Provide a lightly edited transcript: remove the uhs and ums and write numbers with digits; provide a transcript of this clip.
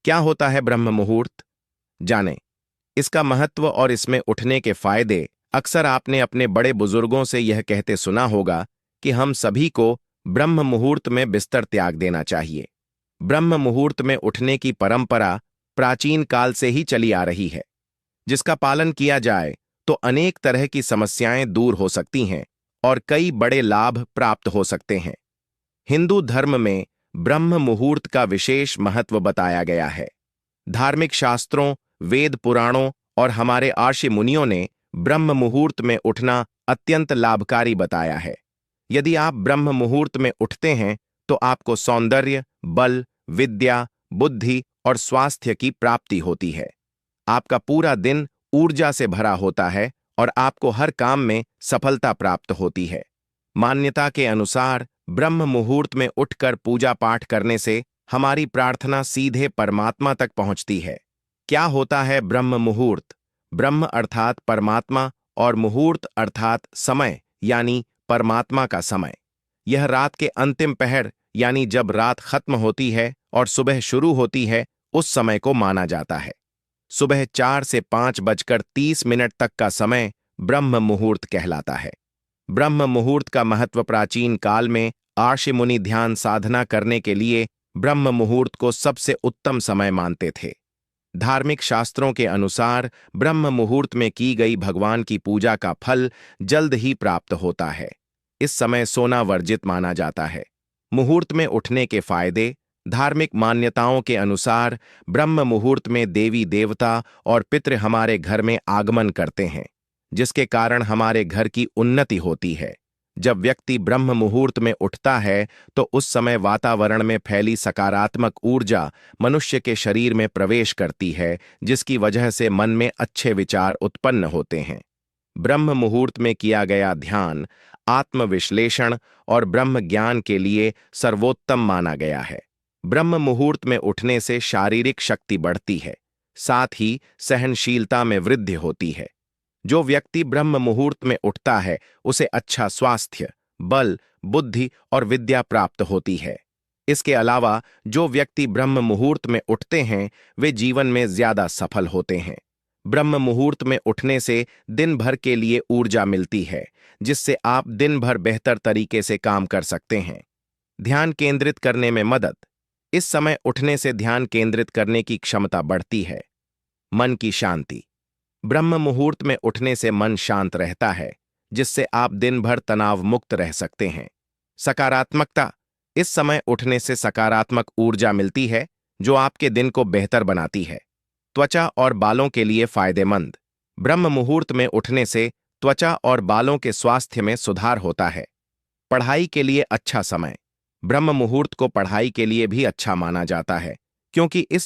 क्या होता है ब्रह्म मुहूर्त? जानें। इसका महत्व और इसमें उठने के फायदे। अक्सर आपने अपने बड़े बुजुर्गों से यह कहते सुना होगा कि हम सभी को ब्रह्म मुहूर्त में बिस्तर त्याग देना चाहिए। ब्रह्म मुहूर्त में उठने की परंपरा प्राचीन काल से ही चली आ रही है, जिसका पालन किया जाए तो अनेक तरह की समस्याएं दूर हो सकती हैं और कई बड़े लाभ प्राप्त हो सकते हैं। हिंदू धर्म में ब्रह्म मुहूर्त का विशेष महत्व बताया गया है। धार्मिक शास्त्रों, वेद पुराणों और हमारे आर्षि मुनियों ने ब्रह्म मुहूर्त में उठना अत्यंत लाभकारी बताया है। यदि आप ब्रह्म मुहूर्त में उठते हैं तो आपको सौंदर्य, बल, विद्या, बुद्धि और स्वास्थ्य की प्राप्ति होती है। आपका पूरा दिन ऊर्जा से भरा होता है और आपको हर काम में सफलता प्राप्त होती है। मान्यता के अनुसार ब्रह्म मुहूर्त में उठकर पूजा पाठ करने से हमारी प्रार्थना सीधे परमात्मा तक पहुंचती है। क्या होता है ब्रह्म मुहूर्त? ब्रह्म अर्थात परमात्मा और मुहूर्त अर्थात समय, यानी परमात्मा का समय। यह रात के अंतिम पहर, यानी जब रात खत्म होती है और सुबह शुरू होती है, उस समय को माना जाता है। सुबह 4 से 5:30 तक का समय ब्रह्म मुहूर्त कहलाता है। ब्रह्म मुहूर्त का महत्व प्राचीन काल में आर्षि मुनि ध्यान साधना करने के लिए ब्रह्म मुहूर्त को सबसे उत्तम समय मानते थे। धार्मिक शास्त्रों के अनुसार ब्रह्म मुहूर्त में की गई भगवान की पूजा का फल जल्द ही प्राप्त होता है। इस समय सोना वर्जित माना जाता है। मुहूर्त में उठने के फायदे। धार्मिक मान्यताओं के अनुसार ब्रह्म मुहूर्त में देवी देवता और पितृ हमारे घर में आगमन करते हैं, जिसके कारण हमारे घर की उन्नति होती है। जब व्यक्ति ब्रह्म मुहूर्त में उठता है तो उस समय वातावरण में फैली सकारात्मक ऊर्जा मनुष्य के शरीर में प्रवेश करती है, जिसकी वजह से मन में अच्छे विचार उत्पन्न होते हैं। ब्रह्म मुहूर्त में किया गया ध्यान आत्मविश्लेषण और ब्रह्म ज्ञान के लिए सर्वोत्तम माना गया है। ब्रह्म मुहूर्त में उठने से शारीरिक शक्ति बढ़ती है, साथ ही सहनशीलता में वृद्धि होती है। जो व्यक्ति ब्रह्म मुहूर्त में उठता है उसे अच्छा स्वास्थ्य, बल, बुद्धि और विद्या प्राप्त होती है। इसके अलावा जो व्यक्ति ब्रह्म मुहूर्त में उठते हैं वे जीवन में ज्यादा सफल होते हैं। ब्रह्म मुहूर्त में उठने से दिन भर के लिए ऊर्जा मिलती है, जिससे आप दिन भर बेहतर तरीके से काम कर सकते हैं। ध्यान केंद्रित करने में मदद। इस समय उठने से ध्यान केंद्रित करने की क्षमता बढ़ती है। मन की शांति। ब्रह्म मुहूर्त में उठने से मन शांत रहता है, जिससे आप दिन भर तनाव मुक्त रह सकते हैं। सकारात्मकता। इस समय उठने से सकारात्मक ऊर्जा मिलती है, जो आपके दिन को बेहतर बनाती है। त्वचा और बालों के लिए फायदेमंद। ब्रह्म मुहूर्त में उठने से त्वचा और बालों के स्वास्थ्य में सुधार होता है। पढ़ाई के लिए अच्छा समय। ब्रह्म मुहूर्त को पढ़ाई के लिए भी अच्छा माना जाता है, क्योंकि इस